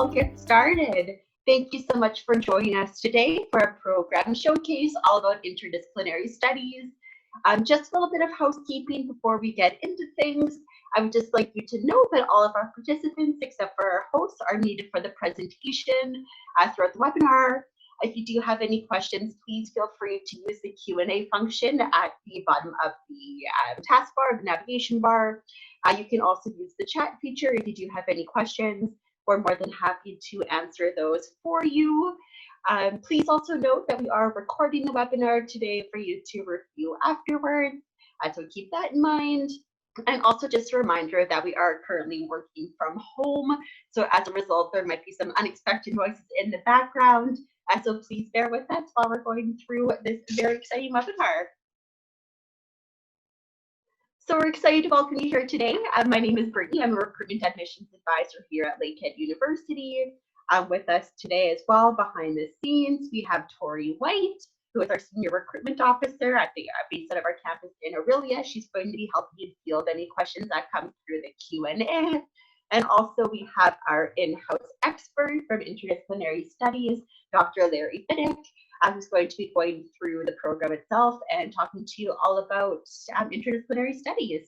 all get started. Thank you so much for joining us today for a program showcase all about interdisciplinary studies. Just a little bit of housekeeping before we get into things. I would just like you to know that all of our participants, except for our hosts, are needed for the presentation throughout the webinar. If you do have any questions, please feel free to use the Q&A function at the bottom of the taskbar, the navigation bar. You can also use the chat feature if you do have any questions. We're more than happy to answer those for you. Please also note that we are recording the webinar today for you to review afterwards, so keep that in mind. And also just a reminder that we are currently working from home, so as a result there might be some unexpected noises in the background, so please bear with us while we're going through this very exciting webinar. So we're excited to welcome you here today. My name is Brittany. I'm a recruitment admissions advisor here at Lakehead University. With us today as well behind the scenes, we have Tori White, who is our senior recruitment officer at the base of our campus in Aurelia. She's going to be helping you field any questions that come through the Q&A. And also we have our in-house expert from Interdisciplinary Studies, Dr. Larry Fiddick, who's going to be going through the program itself and talking to you all about interdisciplinary studies.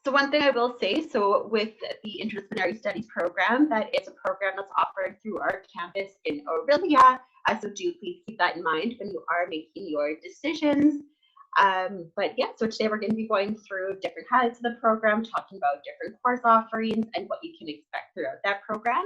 So one thing I will say, so with the Interdisciplinary Studies program, that is a program that's offered through our campus in Aurelia, so do please keep that in mind when you are making your decisions. But yeah, so today we're going to be going through different highlights of the program, talking about different course offerings and what you can expect throughout that program.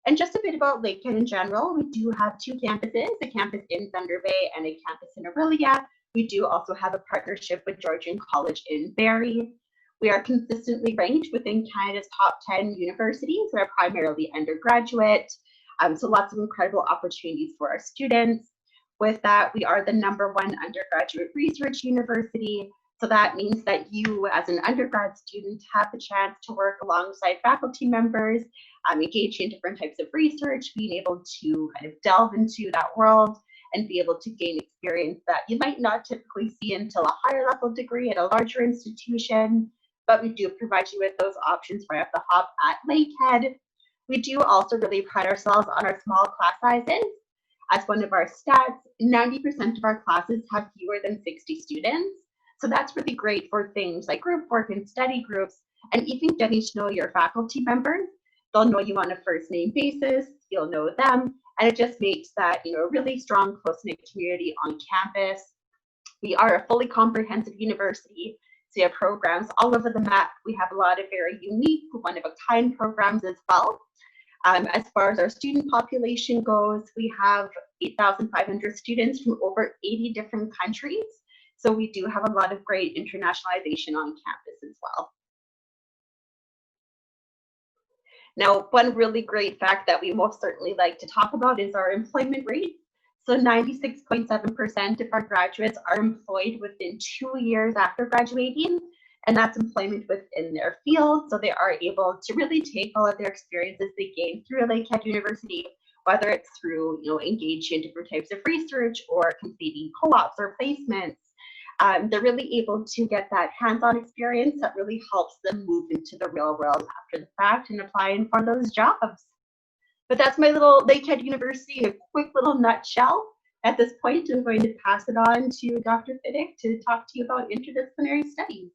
And just a bit about Lakehead in general, we do have two campuses, a campus in Thunder Bay and a campus in Aurelia. We do also have a partnership with Georgian College in Barrie. We are consistently ranked within Canada's top 10 universities that are primarily undergraduate. So lots of incredible opportunities for our students. With that, we are the #1 undergraduate research university. So that means that you, as an undergrad student, have the chance to work alongside faculty members, engage in different types of research, being able to kind of delve into that world and be able to gain experience that you might not typically see until a higher level degree at a larger institution. But we do provide you with those options right off the hop at Lakehead. We do also really pride ourselves on our small class sizes. As one of our stats, 90% of our classes have fewer than 60 students. So that's really great for things like group work and study groups, and even getting to know your faculty members. They'll know you on a first name basis, you'll know them, and it just makes that, a really strong, close-knit community on campus. We are a fully comprehensive university, so you have programs all over the map. We have a lot of very unique, one-of-a-kind programs as well. As far as our student population goes, we have 8,500 students from over 80 different countries. So we do have a lot of great internationalization on campus as well. Now, one really great fact that we most certainly like to talk about is our employment rate. So 96.7% of our graduates are employed within 2 years after graduating, and that's employment within their field. So they are able to really take all of their experiences they gained through Lakehead University, whether it's through, engaging in different types of research or completing co-ops or placements. They're really able to get that hands-on experience that really helps them move into the real world after the fact and applying for those jobs. But that's my little Lakehead University, a quick little nutshell. At this point, I'm going to pass it on to Dr. Fiddick to talk to you about interdisciplinary studies.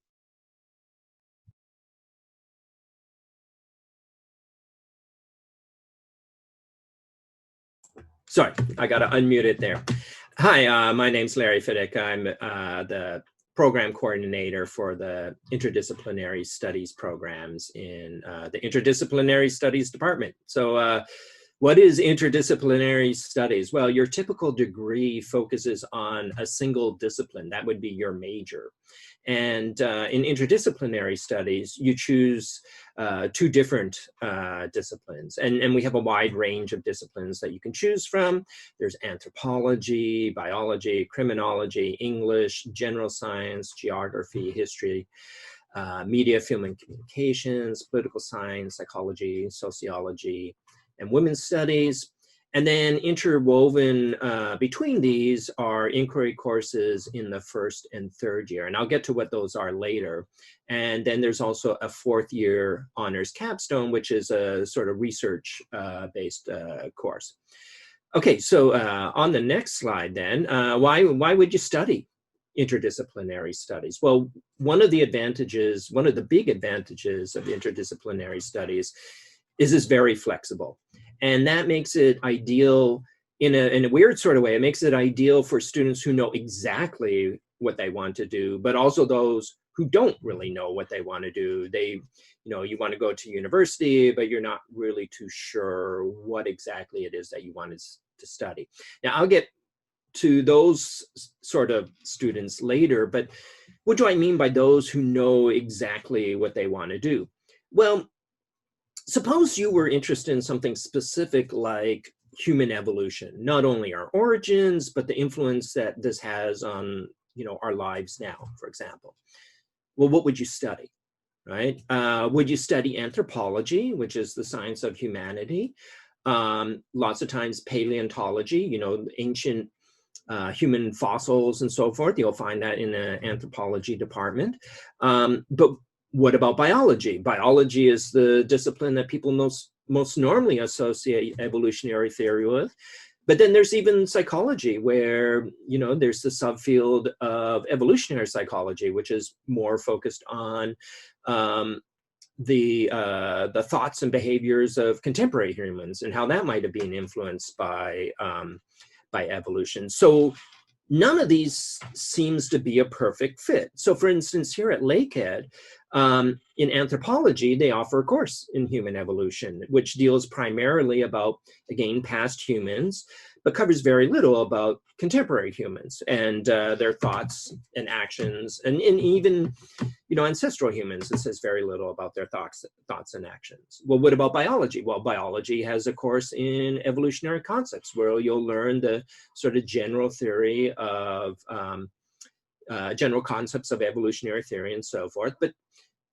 Sorry, I got to unmute it there. Hi, my name's Larry Fiddick. I'm the program coordinator for the Interdisciplinary Studies programs in the Interdisciplinary Studies department. So what is interdisciplinary studies? Well, your typical degree focuses on a single discipline. That would be your major. And in interdisciplinary studies, you choose 2 different disciplines. And we have a wide range of disciplines that you can choose from. There's anthropology, biology, criminology, English, general science, geography, history, media, film and communications, political science, psychology, sociology, and women's studies. And then interwoven between these are inquiry courses in the first and third year. And I'll get to what those are later. And then there's also a fourth year honors capstone, which is a sort of research based course. Okay, so on the next slide then, why would you study interdisciplinary studies? Well, one of the big advantages of interdisciplinary studies is it's very flexible. And that makes it ideal in a weird sort of way. It makes it ideal for students who know exactly what they want to do, but also those who don't really know what they want to do. You want to go to university, but you're not really too sure what exactly it is that you want to study. Now, I'll get to those sort of students later, but what do I mean by those who know exactly what they want to do? Well, suppose you were interested in something specific like human evolution, not only our origins, but the influence that this has on, our lives now, for example. Well, what would you study, right? Would you study anthropology, which is the science of humanity? Lots of times paleontology, ancient human fossils and so forth. You'll find that in the anthropology department. But what about biology? Biology is the discipline that people most normally associate evolutionary theory with. But then there's even psychology, where, there's the subfield of evolutionary psychology, which is more focused on the thoughts and behaviors of contemporary humans and how that might have been influenced by evolution. So none of these seems to be a perfect fit. So for instance, here at Lakehead, in anthropology, they offer a course in human evolution, which deals primarily about, again, past humans, but covers very little about contemporary humans and their thoughts and actions, and even, ancestral humans. It says very little about their thoughts and actions. Well, what about biology? Well, biology has a course in evolutionary concepts where you'll learn the sort of general theory of general concepts of evolutionary theory and so forth, but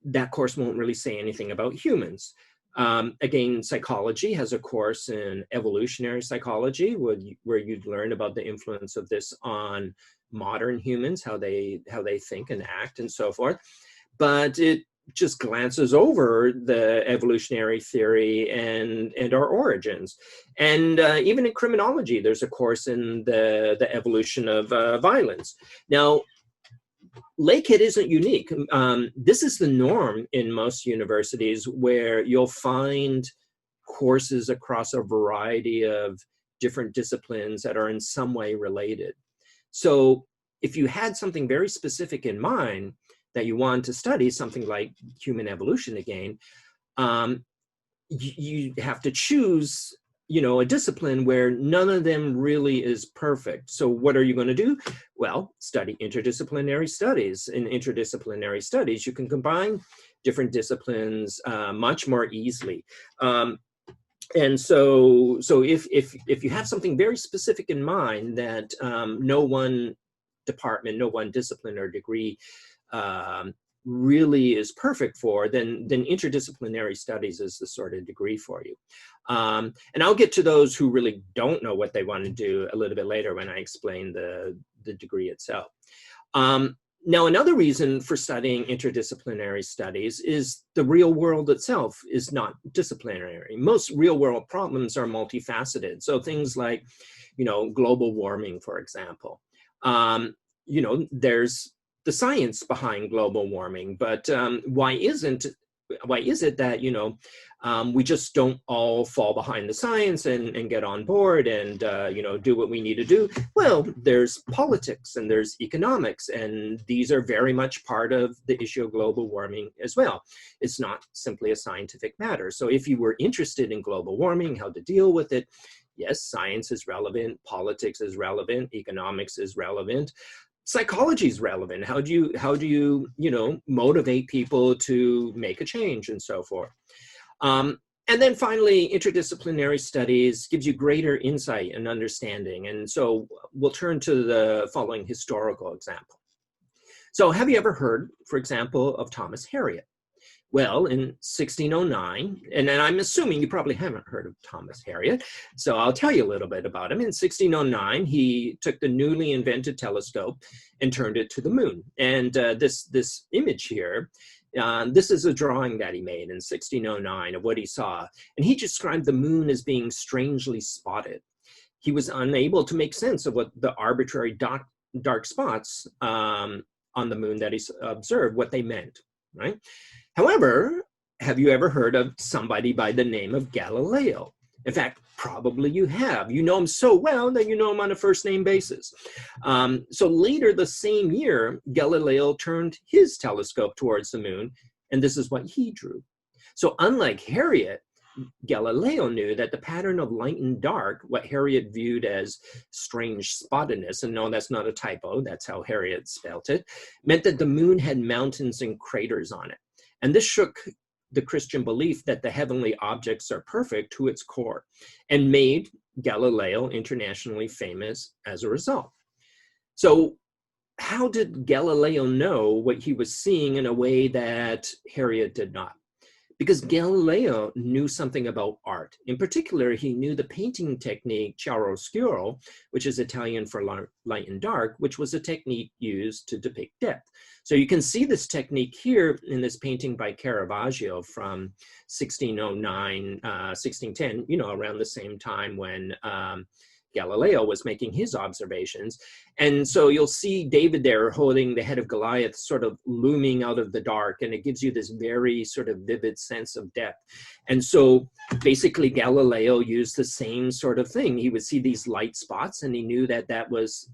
that course won't really say anything about humans. Again, psychology has a course in evolutionary psychology where you'd learn about the influence of this on modern humans, how they think and act and so forth. But it just glances over the evolutionary theory and our origins. And even in criminology, there's a course in the evolution of violence. Now, Lakehead isn't unique. This is the norm in most universities, where you'll find courses across a variety of different disciplines that are in some way related. So if you had something very specific in mind that you wanted to study, something like human evolution again, you have to choose a discipline where none of them really is perfect. So what are you going to do? Well, study interdisciplinary studies. In interdisciplinary studies, you can combine different disciplines much more easily. And so if you have something very specific in mind that no one department, no one discipline or degree really is perfect for, then interdisciplinary studies is the sort of degree for you. And I'll get to those who really don't know what they want to do a little bit later when I explain the degree itself. Now, another reason for studying interdisciplinary studies is the real world itself is not disciplinary. Most real world problems are multifaceted. So things like, global warming, for example. There's the science behind global warming, but why is it that we just don't all fall behind the science and get on board and do what we need to do? Well, there's politics and there's economics, and these are very much part of the issue of global warming as well. It's not simply a scientific matter. So if you were interested in global warming, how to deal with it, yes, science is relevant, politics is relevant, economics is relevant. Psychology is relevant. How do you motivate people to make a change and so forth? And then finally, interdisciplinary studies gives you greater insight and understanding. And so we'll turn to the following historical example. So have you ever heard, for example, of Thomas Harriot? Well, in 1609, and then I'm assuming you probably haven't heard of Thomas Harriot, so I'll tell you a little bit about him. In 1609, he took the newly invented telescope and turned it to the moon. And this image here, this is a drawing that he made in 1609 of what he saw. And he described the moon as being strangely spotted. He was unable to make sense of what the arbitrary dark spots on the moon that he observed, what they meant, right? However, have you ever heard of somebody by the name of Galileo? In fact, probably you have. You know him so well that you know him on a first name basis. So later the same year, Galileo turned his telescope towards the moon, and this is what he drew. So unlike Harriot, Galileo knew that the pattern of light and dark, what Harriot viewed as strange spottedness, and no, that's not a typo, that's how Harriot spelt it, meant that the moon had mountains and craters on it. And this shook the Christian belief that the heavenly objects are perfect to its core, and made Galileo internationally famous as a result. So how did Galileo know what he was seeing in a way that Harriot did not? Because Galileo knew something about art. In particular, he knew the painting technique chiaroscuro, which is Italian for light and dark, which was a technique used to depict depth. So you can see this technique here in this painting by Caravaggio from 1609, 1610, you know, around the same time when Galileo was making his observations. And so you'll see David there holding the head of Goliath sort of looming out of the dark, and it gives you this very sort of vivid sense of depth. And so basically Galileo used the same sort of thing. He would see these light spots, and he knew that that was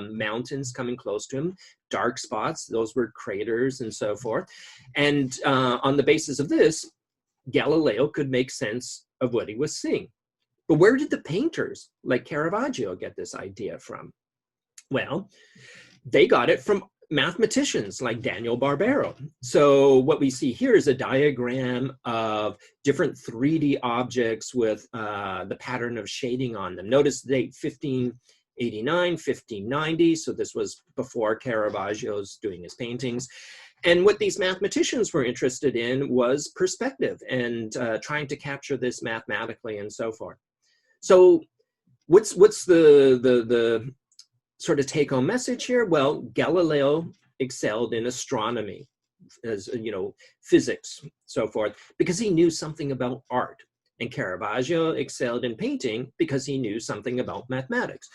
mountains coming close to him, dark spots, those were craters and so forth. And on the basis of this, Galileo could make sense of what he was seeing. But where did the painters like Caravaggio get this idea from? Well, they got it from mathematicians like Daniel Barbero. So what we see here is a diagram of different 3D objects with the pattern of shading on them. Notice the date 1589, 1590. So this was before Caravaggio's doing his paintings. And what these mathematicians were interested in was perspective and trying to capture this mathematically and so forth. So what's the sort of take-home message here? Well, Galileo excelled in astronomy, as you know, physics, so forth, because he knew something about art. And Caravaggio excelled in painting because he knew something about mathematics.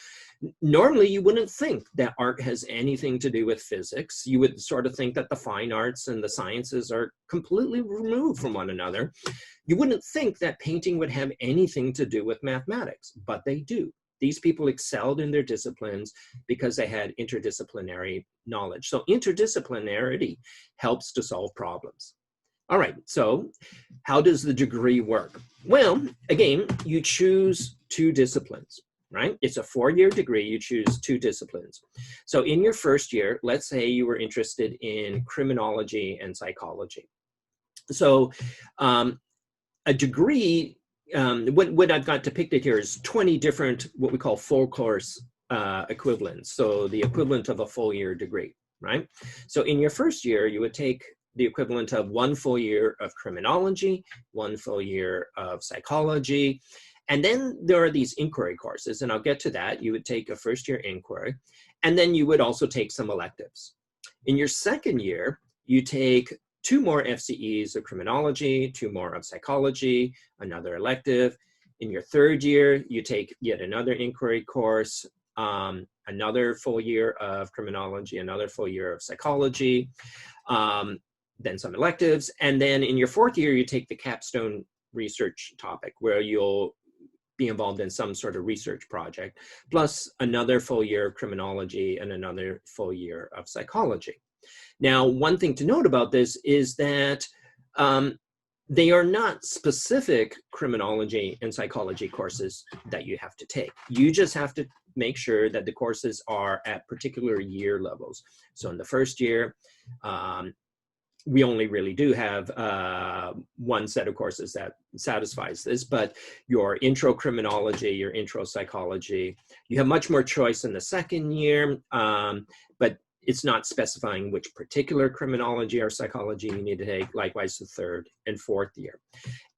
Normally, you wouldn't think that art has anything to do with physics. You would sort of think that the fine arts and the sciences are completely removed from one another. You wouldn't think that painting would have anything to do with mathematics, but they do. These people excelled in their disciplines because they had interdisciplinary knowledge. So interdisciplinarity helps to solve problems. All right, so how does the degree work? Well, again, you choose 2 disciplines. Right? It's a 4-year degree, you choose 2 disciplines. So in your first year, let's say you were interested in criminology and psychology. So a degree, what I've got depicted here is 20 different, what we call full course equivalents. So the equivalent of a full year degree, right? So in your first year, you would take the equivalent of 1 full year of criminology, 1 full year of psychology. And then there are these inquiry courses, and I'll get to that. You would take a first-year inquiry, and then you would also take some electives. In your second year, you take 2 more FCEs of criminology, 2 more of psychology, another elective. In your third year, you take yet another inquiry course, another full year of criminology, another full year of psychology, then some electives. And then in your fourth year, you take the capstone research topic, where you'll be involved in some sort of research project, plus another full year of criminology and another full year of psychology. Now, one thing to note about this is that they are not specific criminology and psychology courses that you have to take. You just have to make sure that the courses are at particular year levels. So in the first year, we only really do have 1 set of courses that satisfies this, but your intro criminology, your intro psychology, you have much more choice in the second year, but it's not specifying which particular criminology or psychology you need to take, likewise the third and fourth year.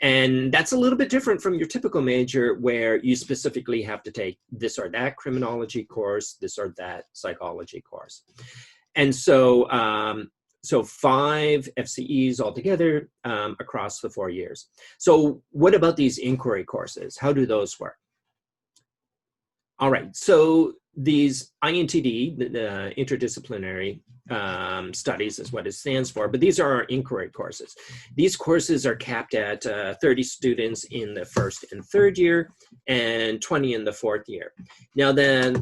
And that's a little bit different from your typical major where you specifically have to take this or that criminology course, this or that psychology course. And so, so 5 FCEs altogether across the 4 years. So what about these inquiry courses? How do those work? All right, so these INTD, the Interdisciplinary Studies is what it stands for, but these are our inquiry courses. These courses are capped at 30 students in the first and third year and 20 in the fourth year. Now then,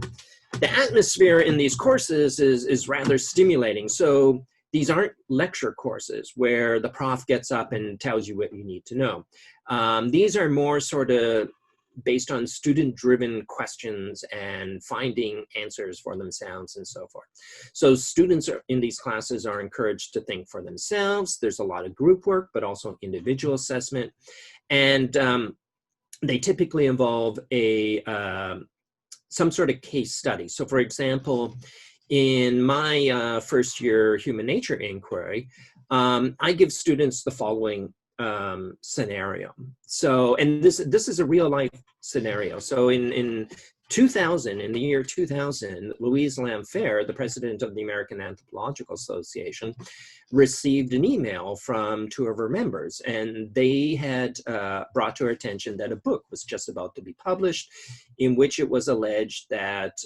the atmosphere in these courses is rather stimulating. So these aren't lecture courses where the prof gets up and tells you what you need to know. These are more sort of based on student-driven questions and finding answers for themselves and so forth. So students in these classes are encouraged to think for themselves. There's a lot of group work, but also individual assessment. And they typically involve some sort of case study. So for example, in my first year human nature inquiry, I give students the following scenario. So, and this is a real life scenario. So in 2000, in the year 2000, Louise Lamfair, the president of the American Anthropological Association, received an email from 2 of her members, and they had brought to her attention that a book was just about to be published in which it was alleged that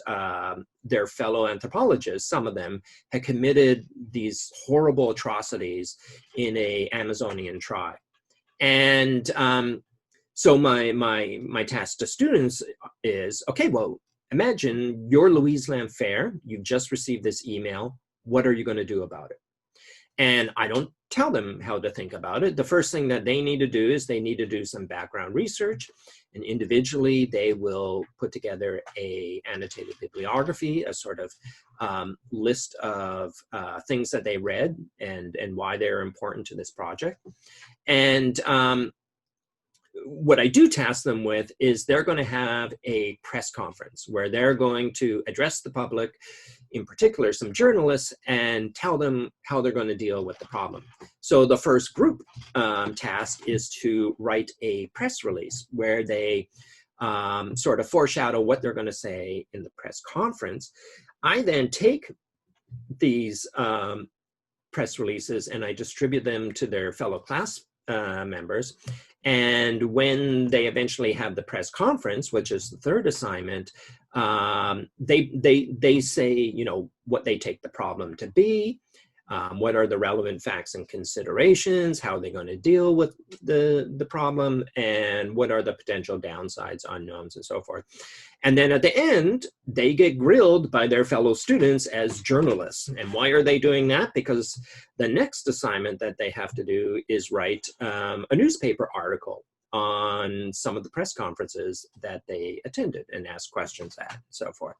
their fellow anthropologists, some of them, had committed these horrible atrocities in an Amazonian tribe. And so my task to students is, okay, well, imagine you're Louise Lamfair, you've just received this email, what are you going to do about it? And I don't tell them how to think about it. The first thing that they need to do is they need to do some background research, and individually they will put together a annotated bibliography, a sort of list of things that they read and why they're important to this project. And what I do task them with is they're going to have a press conference where they're going to address the public, in particular some journalists, and tell them how they're going to deal with the problem. So the first group task is to write a press release where they sort of foreshadow what they're going to say in the press conference. I then take these press releases and I distribute them to their fellow class members. And when they eventually have the press conference, which is the third assignment, they say, you know, what they take the problem to be, what are the relevant facts and considerations, how are they going to deal with the problem, and what are the potential downsides, unknowns, and so forth. And then at the end, they get grilled by their fellow students as journalists. And why are they doing that? Because the next assignment that they have to do is write a newspaper article on some of the press conferences that they attended and ask questions at, and so forth.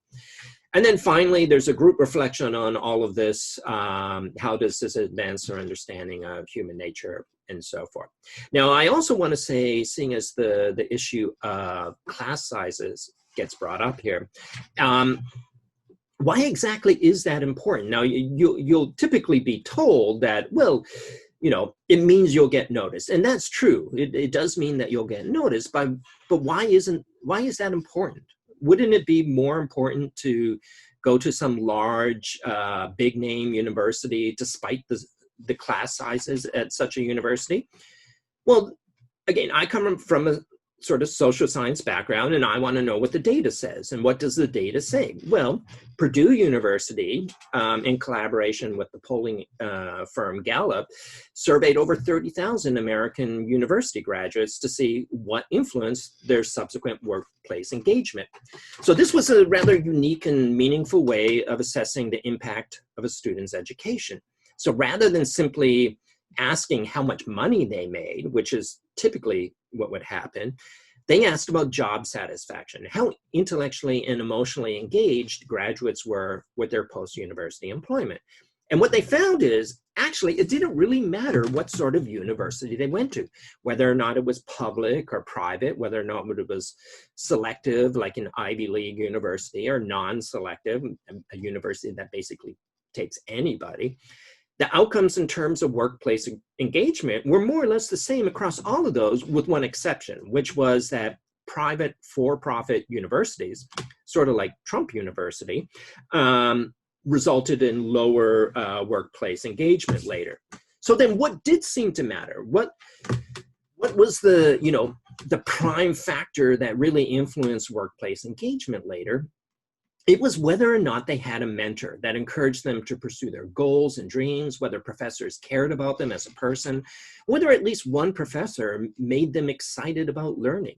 And then finally, there's a group reflection on all of this. How does this advance our understanding of human nature and so forth? Now, I also want to say, seeing as the issue of class sizes gets brought up here, why exactly is that important? Now, you'll typically be told that, well, you know, it means you'll get noticed. And that's true. It does mean that you'll get noticed, but why is that important? Wouldn't it be more important to go to some large, big name university despite the class sizes at such a university? Well, again, I come from a sort of social science background, and I want to know what the data says. And what does the data say? Well, Purdue University, in collaboration with the polling firm Gallup, surveyed over 30,000 American university graduates to see what influenced their subsequent workplace engagement. So this was a rather unique and meaningful way of assessing the impact of a student's education. So rather than simply asking how much money they made, which is typically what would happen, they asked about job satisfaction, how intellectually and emotionally engaged graduates were with their post-university employment. And what they found is, actually, it didn't really matter what sort of university they went to, whether or not it was public or private, whether or not it was selective, like an Ivy League university, or non-selective, a university that basically takes anybody. The outcomes in terms of workplace engagement were more or less the same across all of those, with one exception, which was that private for-profit universities, sort of like Trump University, resulted in lower workplace engagement later. So then what did seem to matter? What was the, the prime factor that really influenced workplace engagement later? It was whether or not they had a mentor that encouraged them to pursue their goals and dreams, whether professors cared about them as a person, whether at least one professor made them excited about learning.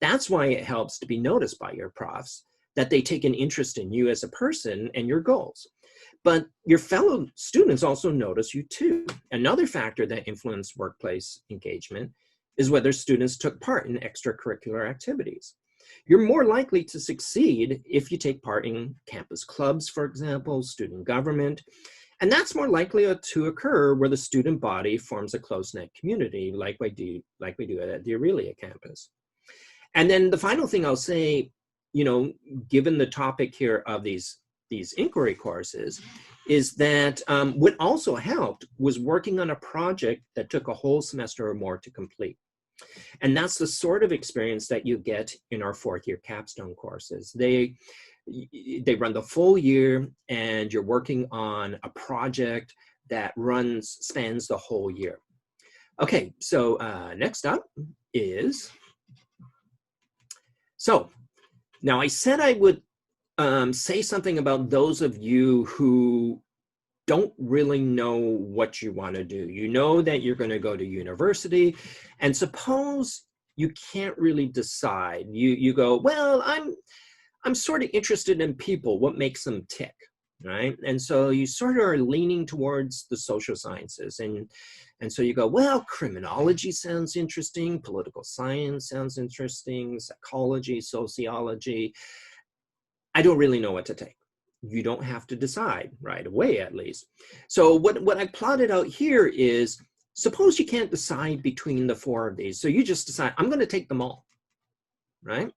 That's why it helps to be noticed by your profs, that they take an interest in you as a person and your goals. But your fellow students also notice you too. Another factor that influenced workplace engagement is whether students took part in extracurricular activities. You're more likely to succeed if you take part in campus clubs, for example, student government, and that's more likely to occur where the student body forms a close-knit community like we do at the Aurelia campus. And then the final thing I'll say, given the topic here of these inquiry courses, is that what also helped was working on a project that took a whole semester or more to complete. And that's the sort of experience that you get in our fourth-year capstone courses. They run the full year, and you're working on a project that spans the whole year. Okay, so next up is, so now I said I would say something about those of you who don't really know what you want to do. You know that you're going to go to university, and suppose you can't really decide. You go, well, I'm sort of interested in people, what makes them tick, right? And so you sort of are leaning towards the social sciences, and so you go, well, criminology sounds interesting, political science sounds interesting, psychology, sociology. I don't really know what to take. You don't have to decide right away, at least. So what I plotted out here is, suppose you can't decide between the four of these. So you just decide, I'm going to take them all, right?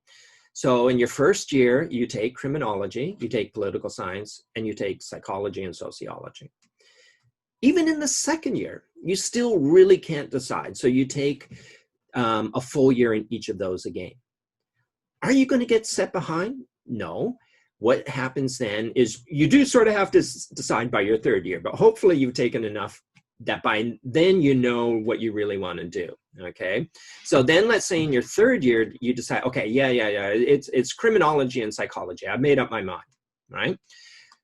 So in your first year, you take criminology, you take political science, and you take psychology and sociology. Even in the second year, you still really can't decide. So you take a full year in each of those again. Are you going to get set behind? No. What happens then is you do sort of have to decide by your third year, but hopefully you've taken enough that by then you know what you really want to do, okay? So then let's say in your third year, you decide, okay, yeah, it's criminology and psychology. I've made up my mind, right?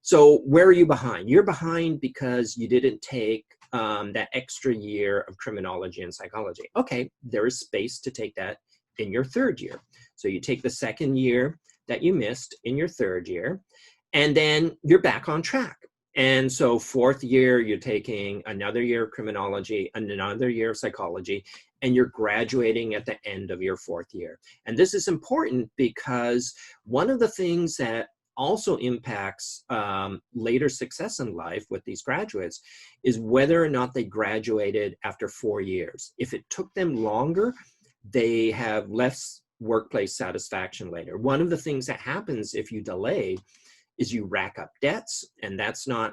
So where are you behind? You're behind because you didn't take that extra year of criminology and psychology. Okay, there is space to take that in your third year. So you take the second year that you missed in your third year, and then you're back on track. And so fourth year, you're taking another year of criminology and another year of psychology, and you're graduating at the end of your fourth year. And this is important because one of the things that also impacts later success in life with these graduates is whether or not they graduated after 4 years. If it took them longer, they have less workplace satisfaction later. One of the things that happens if you delay is you rack up debts, and that's not,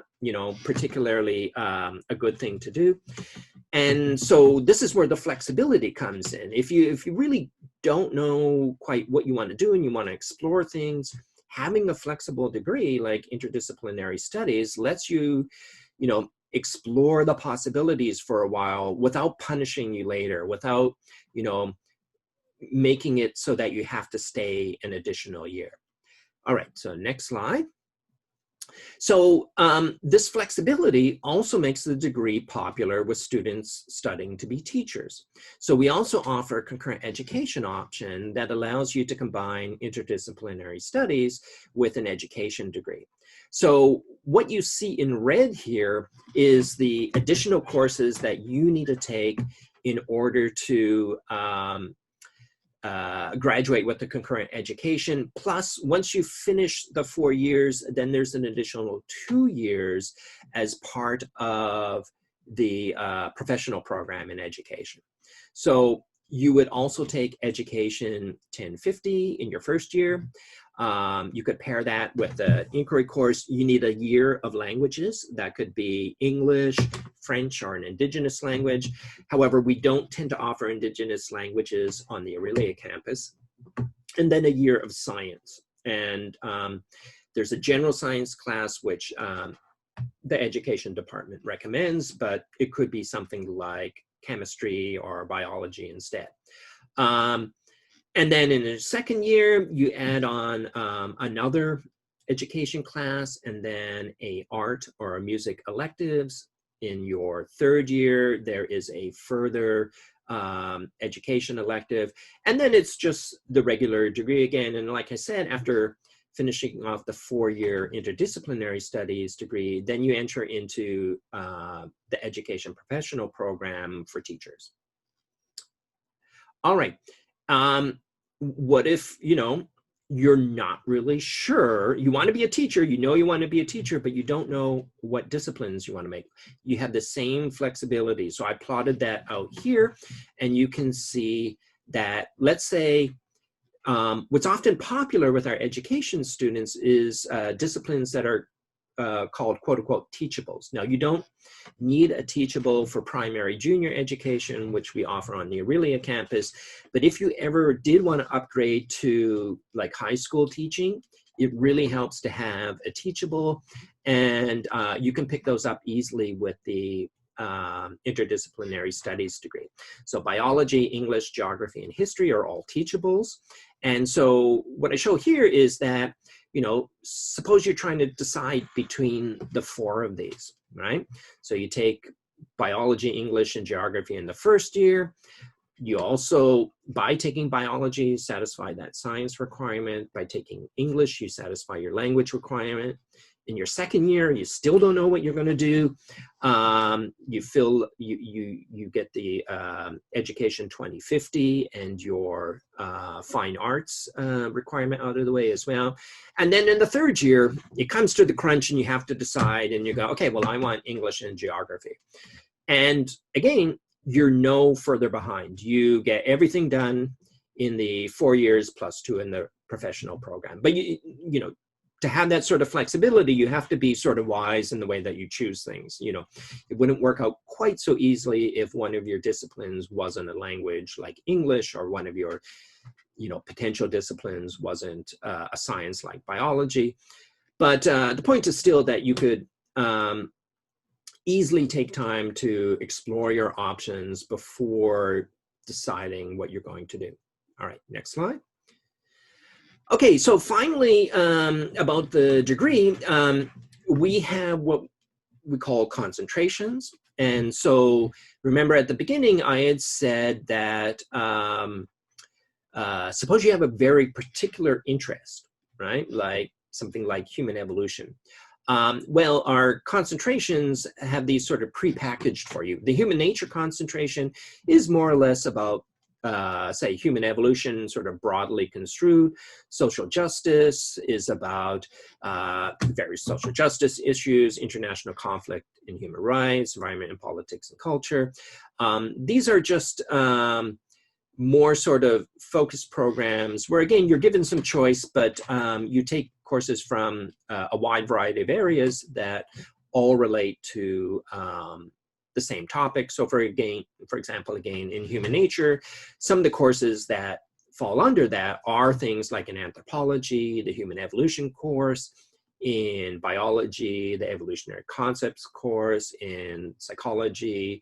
particularly a good thing to do. And so this is where the flexibility comes in. If you really don't know quite what you want to do and you want to explore things, having a flexible degree like interdisciplinary studies lets you, explore the possibilities for a while without punishing you later, without, making it so that you have to stay an additional year. All right, so next slide. So this flexibility also makes the degree popular with students studying to be teachers. So we also offer a concurrent education option that allows you to combine interdisciplinary studies with an education degree. So what you see in red here is the additional courses that you need to take in order to graduate with the concurrent education. Plus, once you finish the 4 years, then there's an additional 2 years as part of the professional program in education. So you would also take Education 1050 in your first year. You could pair that with the inquiry course. You need a year of languages. That could be English, French, or an indigenous language. However, we don't tend to offer indigenous languages on the Aurelia campus. And then a year of science. And there's a general science class, which the education department recommends, but it could be something like chemistry or biology instead. And then in the second year, you add on another education class and then a art or a music electives. In your third year, there is a further education elective. And then it's just the regular degree again. And like I said, after finishing off the 4-year interdisciplinary studies degree, then you enter into the education professional program for teachers. All right. What if, you're not really sure, you want to be a teacher, you want to be a teacher, but you don't know what disciplines you want to make. You have the same flexibility. So I plotted that out here, and you can see that, let's say, what's often popular with our education students is disciplines that are called quote unquote teachables. Now, you don't need a teachable for primary junior education, which we offer on the Aurelia campus. But if you ever did want to upgrade to like high school teaching, it really helps to have a teachable, and you can pick those up easily with the interdisciplinary studies degree. So biology, English, geography, and history are all teachables. And so what I show here is that, suppose you're trying to decide between the 4 of these, right? So you take biology, English, and geography in the first year. You also, by taking biology, satisfy that science requirement. By taking English, you satisfy your language requirement. In your second year, you still don't know what you're going to do. You get the Education 2050 and your fine arts requirement out of the way as well. And then in the third year, it comes to the crunch and you have to decide, and you go, okay, well, I want English and geography. And again, you're no further behind. You get everything done in the 4 years plus 2 in the professional program. But to have that sort of flexibility, you have to be sort of wise in the way that you choose things. It wouldn't work out quite so easily if one of your disciplines wasn't a language like English, or one of your, potential disciplines wasn't a science like biology. But the point is still that you could easily take time to explore your options before deciding what you're going to do. All right, next slide. Okay, so finally, about the degree, we have what we call concentrations. And so remember at the beginning, I had said that suppose you have a very particular interest, right? Like something like human evolution. Well, our concentrations have these sort of prepackaged for you. The human nature concentration is more or less about say human evolution, sort of broadly construed. Social justice is about various social justice issues, international conflict and human rights, environment and politics and culture. These are just more sort of focused programs where, again, you're given some choice, but you take courses from a wide variety of areas that all relate to the same topic. So for example, again, in human nature, some of the courses that fall under that are things like in anthropology, the human evolution course, in biology, the evolutionary concepts course, in psychology,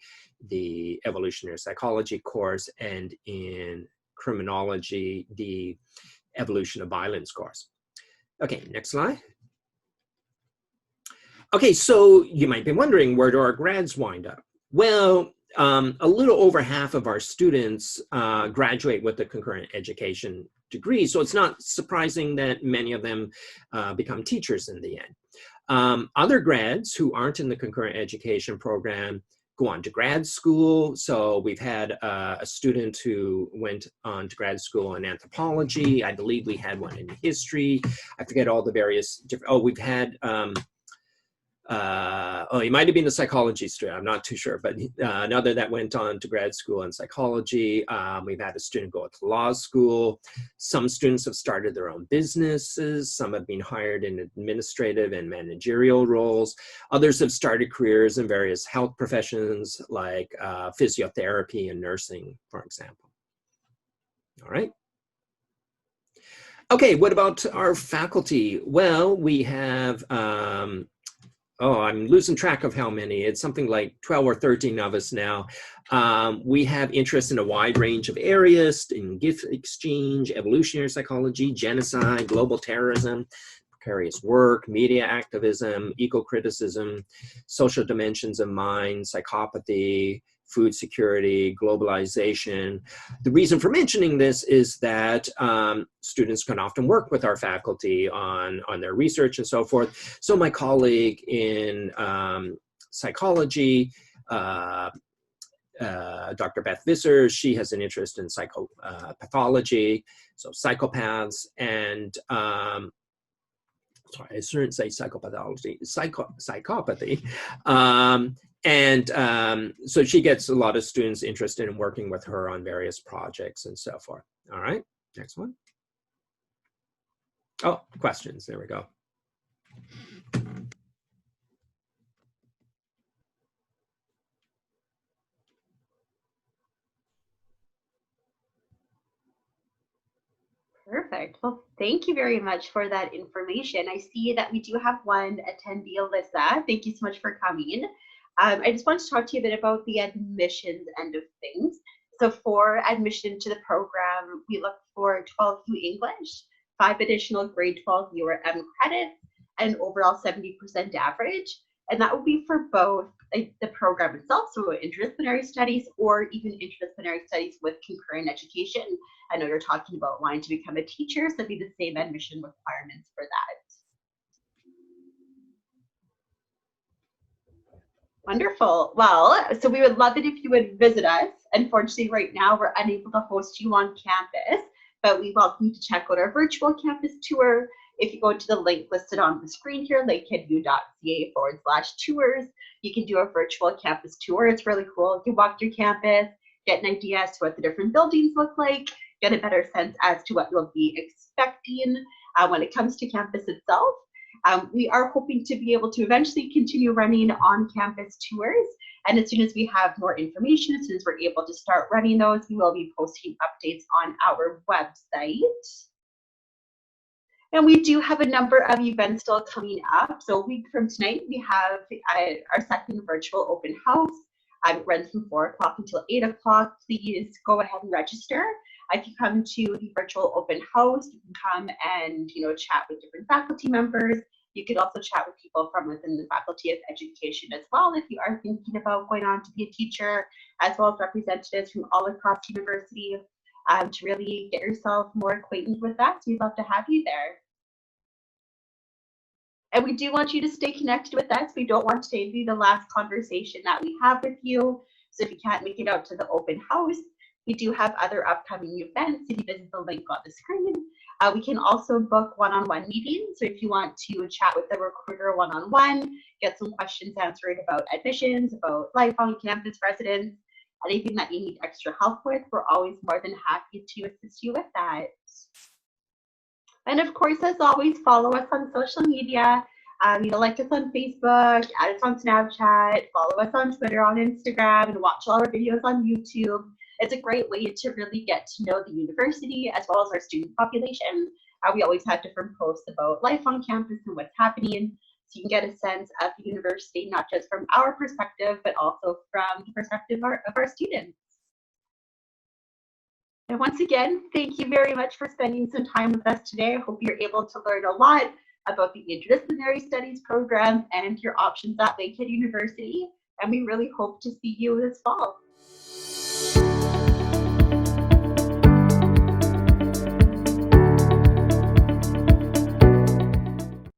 the evolutionary psychology course, and in criminology, the evolution of violence course. Okay, next slide. Okay, so you might be wondering, where do our grads wind up? Well, a little over half of our students graduate with a concurrent education degree, so it's not surprising that many of them become teachers in the end. Other grads who aren't in the concurrent education program go on to grad school. So we've had a student who went on to grad school in anthropology. I believe we had one in history. I forget all the various different, we've had oh, he might have been a psychology student, I'm not too sure, but another that went on to grad school in psychology. We've had a student go to law school. Some students have started their own businesses. Some have been hired in administrative and managerial roles. Others have started careers in various health professions like physiotherapy and nursing, for example. All right. Okay, what about our faculty? Well, we have, oh, I'm losing track of how many. It's something like 12 or 13 of us now. We have interest in a wide range of areas, in gift exchange, evolutionary psychology, genocide, global terrorism, precarious work, media activism, eco-criticism, social dimensions of mind, psychopathy, food security, globalization. The reason for mentioning this is that students can often work with our faculty on their research and so forth. So my colleague in psychology, Dr. Beth Visser, she has an interest in psychopathology, so psychopaths, and sorry, I shouldn't say psychopathology, psychopathy. So she gets a lot of students interested in working with her on various projects and so forth. All right, next one. Oh, questions, there we go. Perfect. Well, thank you very much for that information. I see that we do have one attendee, Alyssa. Thank you so much for coming. I just want to talk to you a bit about the admissions end of things. So for admission to the program, we look for 12U English, 5 additional grade 12 URM credits, and overall 70% average. And that would be for both the program itself, so interdisciplinary studies, or even interdisciplinary studies with concurrent education. I know you're talking about wanting to become a teacher, so it'd be the same admission requirements for that. Wonderful. Well, so we would love it if you would visit us. Unfortunately, right now we're unable to host you on campus, but we welcome you to check out our virtual campus tour. If you go to the link listed on the screen here, lakeheadu.ca/tours, you can do a virtual campus tour. It's really cool. You can walk through campus, get an idea as to what the different buildings look like, get a better sense as to what you'll be expecting when it comes to campus itself. We are hoping to be able to eventually continue running on-campus tours. And as soon as we have more information, as soon as we're able to start running those, we will be posting updates on our website. And we do have a number of events still coming up. So a week from tonight, we have our second virtual open house. It runs from 4 o'clock until 8 o'clock. Please go ahead and register. If you come to the virtual open house, you can come and chat with different faculty members. You could also chat with people from within the Faculty of Education as well if you are thinking about going on to be a teacher, as well as representatives from all across the university to really get yourself more acquainted with that. So we'd love to have you there. And we do want you to stay connected with us. We don't want today to be the last conversation that we have with you. So if you can't make it out to the open house, we do have other upcoming events. If you visit the link on the screen, we can also book one-on-one meetings. So if you want to chat with the recruiter one-on-one, get some questions answered about admissions, about life on campus, residence, anything that you need extra help with, we're always more than happy to assist you with that. And of course, as always, follow us on social media. Like us on Facebook, add us on Snapchat, follow us on Twitter, on Instagram, and watch all our videos on YouTube. It's a great way to really get to know the university as well as our student population. We always have different posts about life on campus and what's happening, so you can get a sense of the university, not just from our perspective, but also from the perspective of our students. And once again, thank you very much for spending some time with us today. I hope you're able to learn a lot about the Interdisciplinary Studies program and your options at Lakehead University. And we really hope to see you this fall.